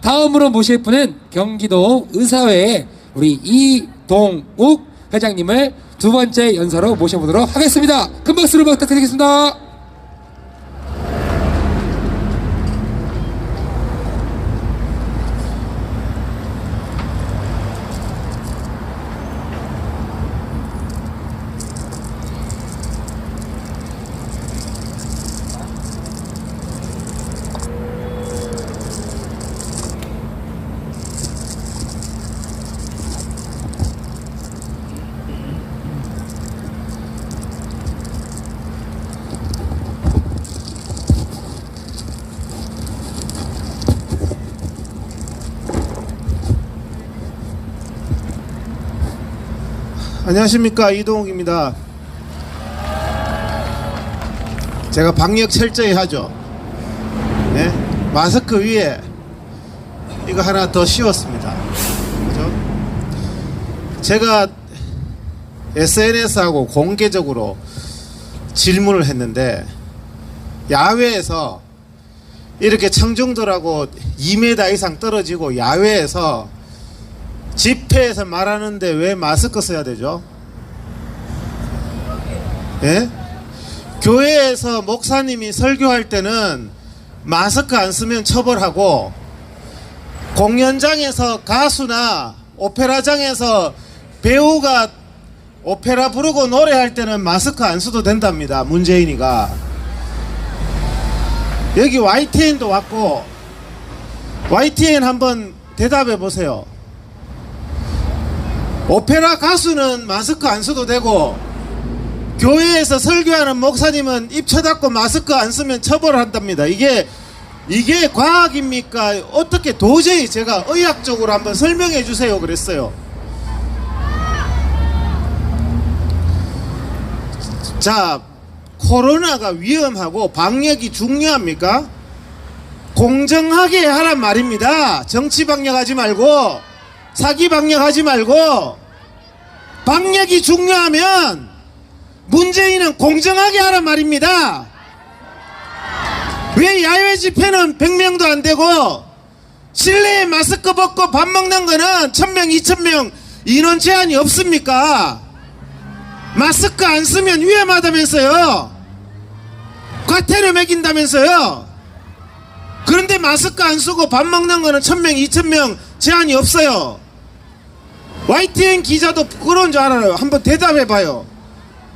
다음으로 모실 분은 경기도 의사회의 우리 이동욱 회장님을 두 번째 연사로 모셔보도록 하겠습니다. 큰 박수로 부탁드리겠습니다. 안녕하십니까, 이동욱입니다. 제가 방역 철저히 하죠. 네? 마스크 위에 이거 하나 더 씌웠습니다. 그죠? 제가 SNS하고 공개적으로 질문을 했는데, 야외에서 이렇게 청중들하고 2m 이상 떨어지고 야외에서 집회에서 말하는데 왜 마스크 써야 되죠? 예? 교회에서 목사님이 설교할 때는 마스크 안 쓰면 처벌하고, 공연장에서 가수나 오페라장에서 배우가 오페라 부르고 노래할 때는 마스크 안 써도 된답니다, 문재인이가. 여기 YTN도 왔고, YTN 한번 대답해 보세요. 오페라 가수는 마스크 안 써도 되고, 교회에서 설교하는 목사님은 입 쳐닫고 마스크 안 쓰면 처벌한답니다. 이게 과학입니까? 어떻게, 도저히 제가 의학적으로 한번 설명해 주세요 그랬어요. 자, 코로나가 위험하고 방역이 중요합니까? 공정하게 하란 말입니다. 정치 방역하지 말고, 사기 방역하지 말고. 방역이 중요하면 문재인은 공정하게 하란 말입니다. 왜 야외 집회는 100명도 안 되고 실내에 마스크 벗고 밥 먹는 거는 1000명, 2000명 인원 제한이 없습니까? 마스크 안 쓰면 위험하다면서요. 과태료 매긴다면서요. 그런데 마스크 안 쓰고 밥 먹는 거는 1000명, 2000명 제한이 없어요. YTN 기자도 부끄러운 줄 알아요. 한번 대답해봐요.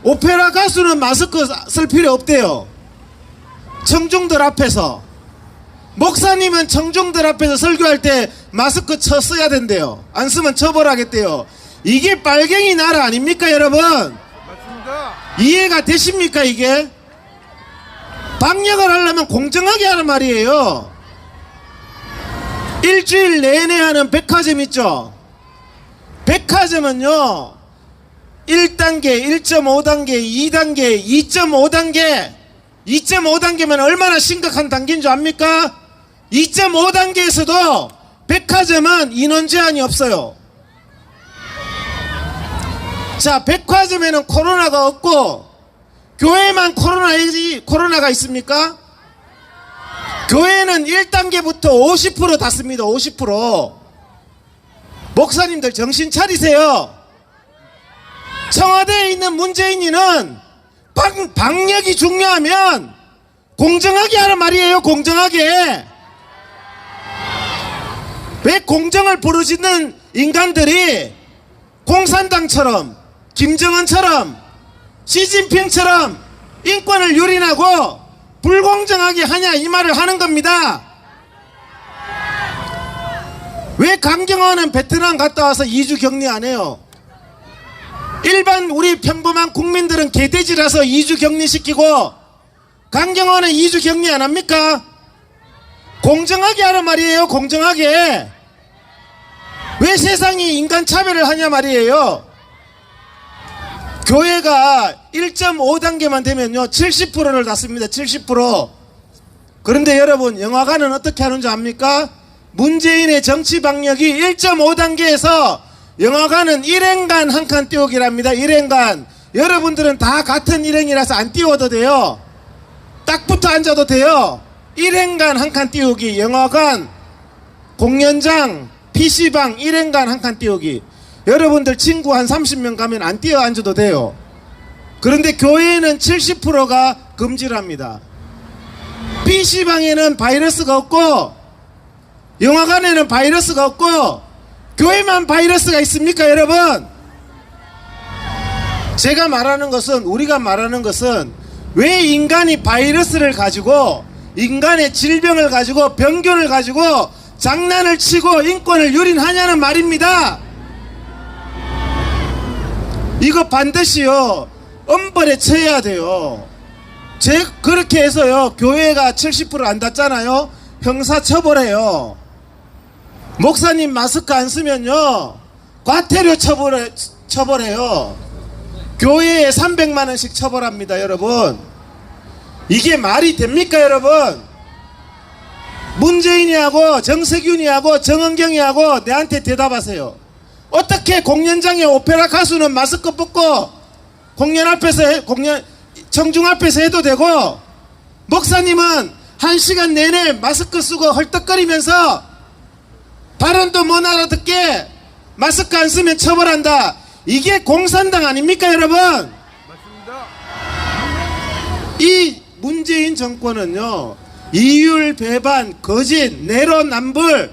오페라 가수는 마스크 쓸 필요 없대요. 청중들 앞에서. 목사님은 청중들 앞에서 설교할 때 마스크 써야 된대요. 안 쓰면 처벌하겠대요. 이게 빨갱이 나라 아닙니까, 여러분? 맞습니다. 이해가 되십니까, 이게? 방역을 하려면 공정하게 하는 말이에요. 일주일 내내 하는 백화점 있죠? 백화점은요, 1단계, 1.5단계, 2단계, 2.5단계, 2.5단계면 얼마나 심각한 단계인 줄 압니까? 2.5단계에서도 백화점은 인원 제한이 없어요. 자, 백화점에는 코로나가 없고 교회만 코로나가 있습니까? 교회는 1단계부터 50% 닫습니다. 50%. 목사님들 정신 차리세요. 청와대에 있는 문재인이는 방역이 중요하면 공정하게 하란 말이에요. 공정하게. 왜 공정을 부르짖는 인간들이 공산당처럼, 김정은처럼, 시진핑처럼 인권을 유린하고 불공정하게 하냐, 이 말을 하는 겁니다. 왜 강경화는 베트남 갔다 와서 2주 격리 안 해요? 일반 우리 평범한 국민들은 개돼지라서 2주 격리시키고 강경화는 2주 격리 안 합니까? 공정하게 하란 말이에요. 공정하게. 왜 세상이 인간 차별을 하냐 말이에요. 교회가 1.5단계만 되면요 70%를 닫습니다. 70%. 그런데 여러분, 영화관은 어떻게 하는 줄 압니까? 문재인의 정치 방역이 1.5단계에서 영화관은 1행간 한 칸 띄우기랍니다. 1행간. 여러분들은 다 같은 일행이라서 안 띄워도 돼요. 딱 붙어 앉아도 돼요. 1행간 한 칸 띄우기. 영화관 공연장, PC방 1행간 한 칸 띄우기. 여러분들 친구 한 30명 가면 안 띄어 앉아도 돼요. 그런데 교회에는 70%가 금지를 합니다. PC방에는 바이러스가 없고 영화관에는 바이러스가 없고 교회만 바이러스가 있습니까 여러분? 제가 말하는 것은, 우리가 말하는 것은 왜 인간이 바이러스를 가지고, 인간의 질병을 가지고, 병균을 가지고 장난을 치고 인권을 유린하냐는 말입니다. 이거 반드시요 엄벌에 처해야 돼요. 그렇게 해서요 교회가 70% 안 닫잖아요, 형사처벌해요. 목사님 마스크 안 쓰면요 과태료 처벌해요. 교회에 300만원씩 처벌합니다. 여러분, 이게 말이 됩니까 여러분? 문재인이하고 정세균이하고 정은경이하고 내한테 대답하세요. 어떻게 공연장에 오페라 가수는 마스크 벗고 공연 앞에서 청중 앞에서 해도 되고, 목사님은 1시간 내내 마스크 쓰고 헐떡거리면서 발언도 못 알아듣게 마스크 안 쓰면 처벌한다. 이게 공산당 아닙니까 여러분? 맞습니다. 이 문재인 정권은요 이율 배반, 거짓, 내로남불,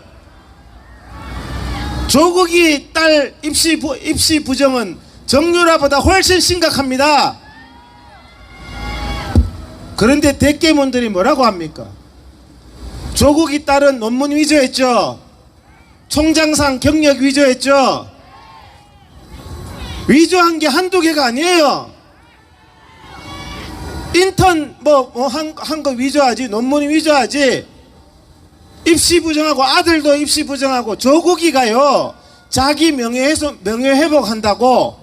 조국이 딸 입시 부정은 정유라보다 훨씬 심각합니다. 그런데 대깨문들이 뭐라고 합니까? 조국이 딸은 논문 위조했죠. 총장상 경력 위조했죠. 위조한 게 한두 개가 아니에요. 인턴 한 거 위조하지, 논문 위조하지, 입시 부정하고, 아들도 입시 부정하고. 조국이가요 자기 명예회복한다고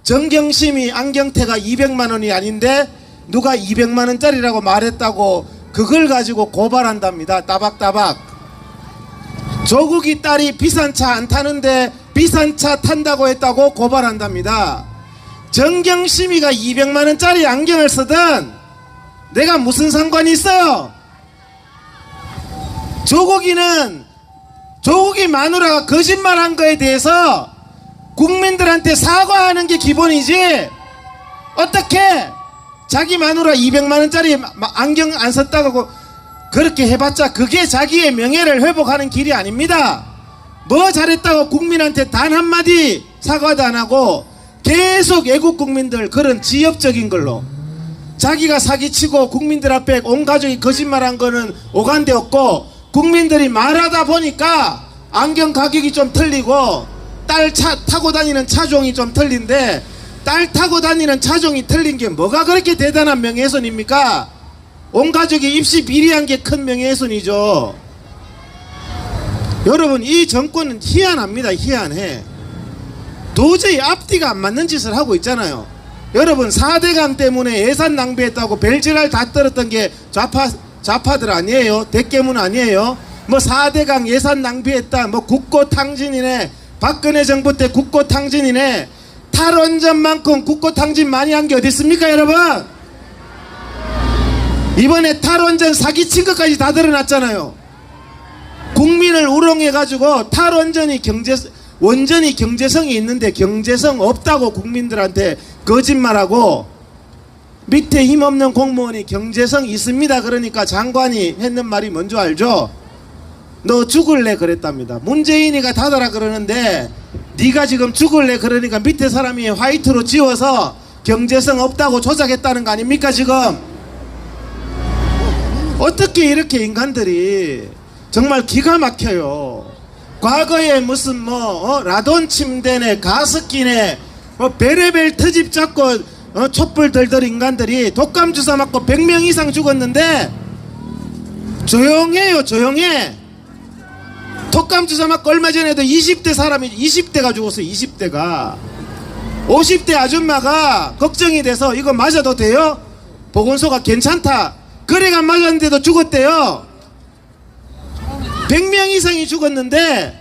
정경심이 안경테가 200만원이 아닌데 누가 200만원짜리라고 말했다고 그걸 가지고 고발한답니다. 따박따박. 조국이 딸이 비싼 차 안 타는데 비싼 차 탄다고 했다고 고발한답니다. 정경심이가 200만원짜리 안경을 쓰든 내가 무슨 상관이 있어요? 조국이 마누라가 거짓말한 거에 대해서 국민들한테 사과하는 게 기본이지, 어떻게 자기 마누라 200만원짜리 안경 안 썼다고 그렇게 해봤자 그게 자기의 명예를 회복하는 길이 아닙니다. 뭐 잘했다고 국민한테 단 한마디 사과도 안 하고 계속 애국 국민들 그런 지엽적인 걸로 자기가 사기치고 국민들 앞에 온 가족이 거짓말한 거는 오간데 없고, 국민들이 말하다 보니까 안경 가격이 좀 틀리고 딸 차 타고 다니는 차종이 좀 틀린데, 딸 타고 다니는 차종이 틀린 게 뭐가 그렇게 대단한 명예훼손입니까? 온 가족이 입시 비리한 게 큰 명예훼손이죠. 여러분, 이 정권은 희한합니다. 희한해. 도저히 앞뒤가 안 맞는 짓을 하고 있잖아요. 여러분, 4대강 때문에 예산 낭비했다고 벨지랄 다 떨었던 게 좌파들 아니에요? 대깨문 아니에요? 뭐 4대강 예산 낭비했다, 뭐 국고탕진이네, 박근혜 정부 때 국고탕진이네. 탈원전만큼 국고탕진 많이 한 게 어디 있습니까 여러분? 이번에 탈원전 사기친 것까지 다 드러났잖아요. 국민을 우롱해가지고 탈원전이 원전이 경제성이 있는데 경제성 없다고 국민들한테 거짓말하고, 밑에 힘없는 공무원이 경제성 있습니다 그러니까 장관이 했는 말이 뭔지 알죠? 너 죽을래 그랬답니다. 문재인이가 닫아라 그러는데 네가 지금 죽을래 그러니까 밑에 사람이 화이트로 지워서 경제성 없다고 조작했다는 거 아닙니까 지금? 어떻게 이렇게 인간들이 정말 기가 막혀요. 과거에 무슨 라돈 침대네, 가습기네, 베레벨 트집 잡고 촛불 들들 인간들이 독감 주사 맞고 100명 이상 죽었는데 조용해요. 조용해. 독감 주사 맞고 얼마 전에도 20대가 죽었어요. 20대가 50대 아줌마가 걱정이 돼서 이거 맞아도 돼요? 보건소가 괜찮다 그래가 맞았는데도 죽었대요. 100명 이상이 죽었는데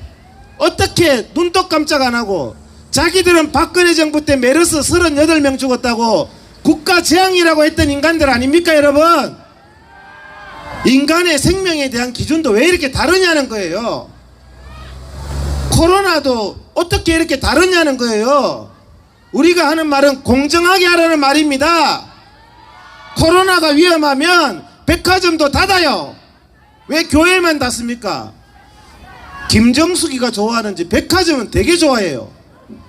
어떻게 눈도 깜짝 안 하고, 자기들은 박근혜 정부 때 메르스 38명 죽었다고 국가 재앙이라고 했던 인간들 아닙니까 여러분? 인간의 생명에 대한 기준도 왜 이렇게 다르냐는 거예요. 코로나도 어떻게 이렇게 다르냐는 거예요. 우리가 하는 말은 공정하게 하라는 말입니다. 코로나가 위험하면 백화점도 닫아요. 왜 교회만 닫습니까? 김정숙이가 좋아하는지 백화점은 되게 좋아해요.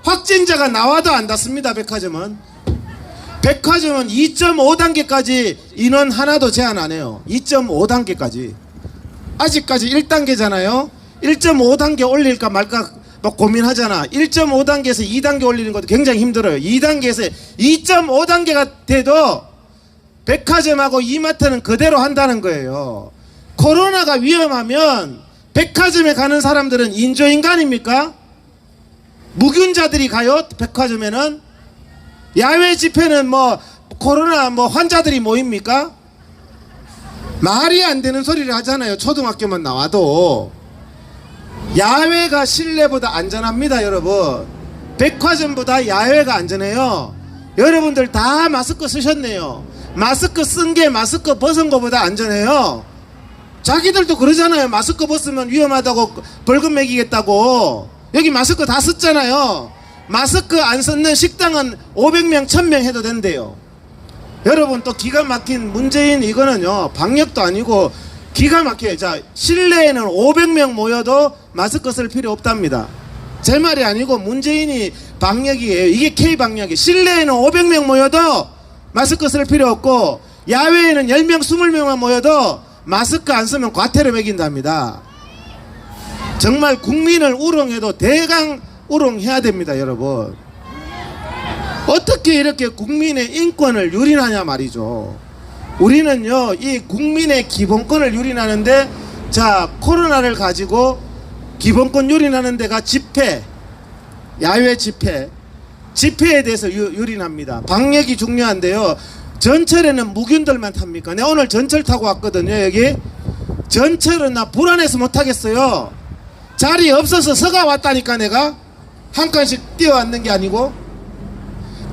확진자가 나와도 안 닫습니다. 백화점은 2.5단계까지 인원 하나도 제한 안 해요. 2.5단계까지. 아직까지 1단계잖아요 1.5단계 올릴까 말까 막 고민하잖아. 1.5단계에서 2단계 올리는 것도 굉장히 힘들어요. 2단계에서 2.5단계가 돼도 백화점하고 이마트는 그대로 한다는 거예요. 코로나가 위험하면 백화점에 가는 사람들은 인조인간입니까? 무균자들이 가요? 백화점에는? 야외 집회는 뭐 코로나 뭐 환자들이 모입니까? 말이 안 되는 소리를 하잖아요. 초등학교만 나와도. 야외가 실내보다 안전합니다. 여러분, 백화점보다 야외가 안전해요. 여러분들 다 마스크 쓰셨네요. 마스크 쓴 게 마스크 벗은 것보다 안전해요. 자기들도 그러잖아요. 마스크 벗으면 위험하다고 벌금 매기겠다고. 여기 마스크 다 썼잖아요. 마스크 안 썼는 식당은 500명 1000명 해도 된대요. 여러분, 또 기가 막힌 문재인 이거는요, 방역도 아니고 기가 막혀요. 자, 실내에는 500명 모여도 마스크 쓸 필요 없답니다. 제 말이 아니고 문재인이 방역이에요. 이게 K방역이에요. 실내에는 500명 모여도 마스크 쓸 필요 없고, 야외에는 10명 20명만 모여도 마스크 안 쓰면 과태료 매긴답니다. 정말 국민을 우롱해도 대강 우롱해야 됩니다. 여러분, 어떻게 이렇게 국민의 인권을 유린하냐 말이죠. 우리는요, 이 국민의 기본권을 유린하는데, 자, 코로나를 가지고 기본권 유린하는 데가 집회, 야외 집회에 대해서 유린합니다. 방역이 중요한데요, 전철에는 무균들만 탑니까? 내가 오늘 전철 타고 왔거든요. 여기 전철은 나 불안해서 못하겠어요. 자리 없어서 서가 왔다니까. 내가 한 칸씩 뛰어왔는 게 아니고,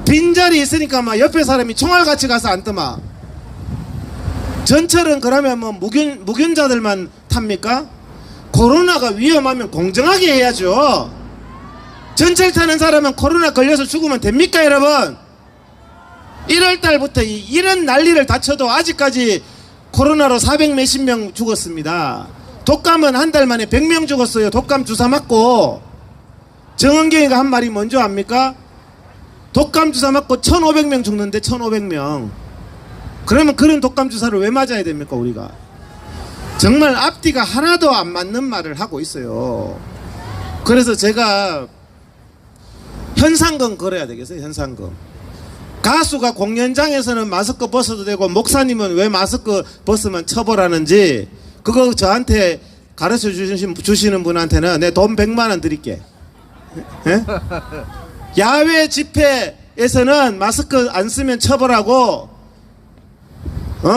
빈자리 있으니까 막 옆에 사람이 총알같이 가서 앉더만. 전철은 그러면 뭐 무균자들만 탑니까? 코로나가 위험하면 공정하게 해야죠. 전철 타는 사람은 코로나 걸려서 죽으면 됩니까? 여러분, 1월달부터 이런 난리를 다쳐도 아직까지 코로나로 400 몇십 명 죽었습니다. 독감은 한 달 만에 100명 죽었어요. 독감 주사 맞고. 정은경이가 한 말이 뭔지 압니까? 독감 주사 맞고 1500명 죽는데, 1500명. 그러면 그런 독감 주사를 왜 맞아야 됩니까? 우리가 정말 앞뒤가 하나도 안 맞는 말을 하고 있어요. 그래서 제가 현상금 걸어야 되겠어요. 현상금. 가수가 공연장에서는 마스크 벗어도 되고, 목사님은 왜 마스크 벗으면 처벌하는지, 그거 저한테 가르쳐 주시는 분한테는 내 돈 100만 원 드릴게. 예? 야외 집회에서는 마스크 안 쓰면 처벌하고,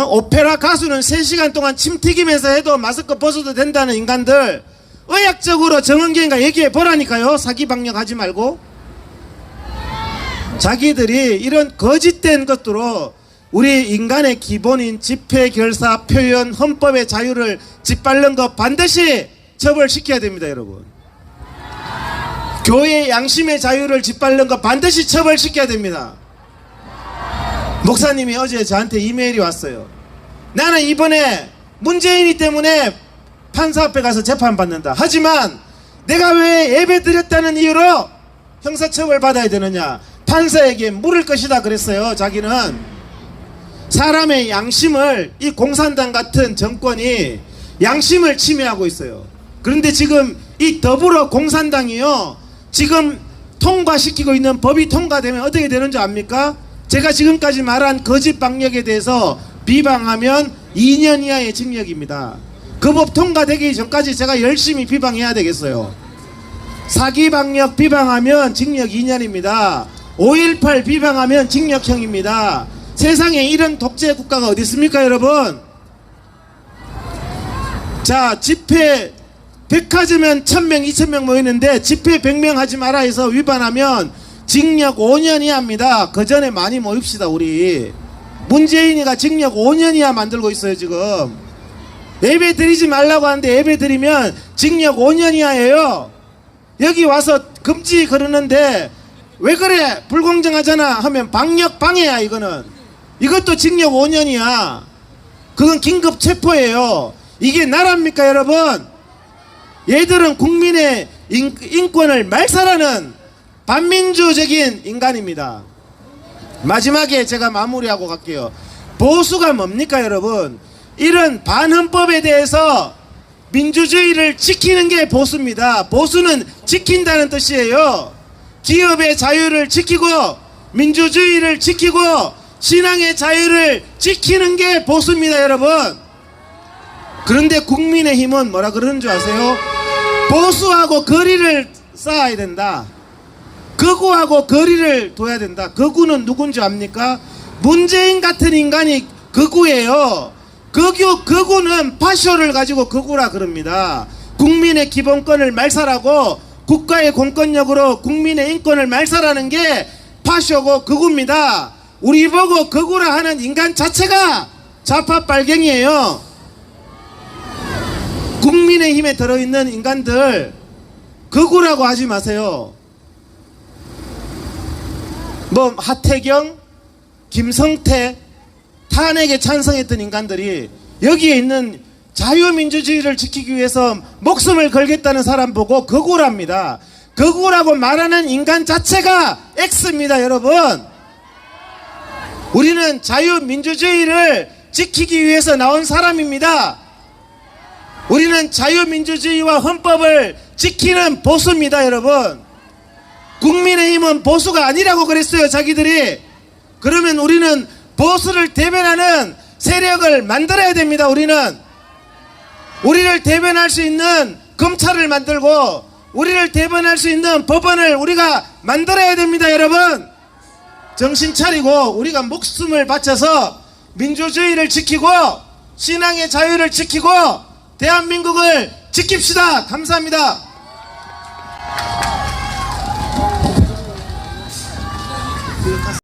오페라 가수는 3시간 동안 침 튀기면서 해도 마스크 벗어도 된다는 인간들, 의학적으로 정은경이가 얘기해 보라니까요. 사기 방역 하지 말고. 자기들이 이런 거짓된 것으로 우리 인간의 기본인 집회, 결사, 표현, 헌법의 자유를 짓밟는 것 반드시 처벌시켜야 됩니다. 여러분, 교회의 양심의 자유를 짓밟는 것 반드시 처벌시켜야 됩니다. 목사님이 어제 저한테 이메일이 왔어요. 나는 이번에 문재인이 때문에 판사 앞에 가서 재판받는다. 하지만 내가 왜 예배 드렸다는 이유로 형사처벌 받아야 되느냐. 판사에게 물을 것이다 그랬어요. 자기는 사람의 양심을, 이 공산당 같은 정권이 양심을 침해하고 있어요. 그런데 지금 이 더불어 공산당이요, 지금 통과시키고 있는 법이 통과되면 어떻게 되는 줄 압니까? 제가 지금까지 말한 거짓 방역에 대해서 비방하면 2년 이하의 징역입니다. 그 법 통과되기 전까지 제가 열심히 비방해야 되겠어요. 사기 방역 비방하면 징역 2년입니다. 5.18 비방하면 징역형입니다. 세상에 이런 독재 국가가 어디 있습니까, 여러분? 자, 집회, 백화점은 1000명 2000명 모이는데 집회 100명 하지 마라 해서 위반하면 징역 5년 이하입니다. 그 전에 많이 모입시다. 우리 문재인이가 징역 5년 이하 만들고 있어요. 지금 예배 드리지 말라고 하는데 예배 드리면 징역 5년 이하예요. 여기 와서 금지 그러는데 왜 그래 불공정하잖아 하면 방역 방해야. 이거는 이것도 징역 5년이야. 그건 긴급 체포예요. 이게 나라입니까 여러분? 얘들은 국민의 인권을 말살하는 반민주적인 인간입니다. 마지막에 제가 마무리하고 갈게요. 보수가 뭡니까 여러분? 이런 반헌법에 대해서 민주주의를 지키는 게 보수입니다. 보수는 지킨다는 뜻이에요. 기업의 자유를 지키고 민주주의를 지키고 신앙의 자유를 지키는 게 보수입니다 여러분. 그런데 국민의힘은 뭐라 그러는 줄 아세요? 보수하고 거리를 쌓아야 된다. 극우하고 거리를 둬야 된다. 극우는 누군지 압니까? 문재인 같은 인간이 극우예요. 극우는 파쇼를 가지고 극우라 그럽니다. 국민의 기본권을 말살하고 국가의 공권력으로 국민의 인권을 말살하는 게 파쇼고 극우입니다. 우리 보고 극우라 하는 인간 자체가 좌파 빨갱이에요. 국민의힘에 들어있는 인간들 극우라고 하지 마세요. 뭐 하태경, 김성태 탄핵에 찬성했던 인간들이 여기에 있는 자유민주주의를 지키기 위해서 목숨을 걸겠다는 사람 보고 극우랍니다. 극우라고 말하는 인간 자체가 X입니다 여러분. 우리는 자유민주주의를 지키기 위해서 나온 사람입니다. 우리는 자유민주주의와 헌법을 지키는 보수입니다 여러분. 국민의힘은 보수가 아니라고 그랬어요 자기들이. 그러면 우리는 보수를 대변하는 세력을 만들어야 됩니다. 우리를 대변할 수 있는 검찰을 만들고 우리를 대변할 수 있는 법원을 우리가 만들어야 됩니다 여러분. 정신 차리고 우리가 목숨을 바쳐서 민주주의를 지키고 신앙의 자유를 지키고 대한민국을 지킵시다. 감사합니다.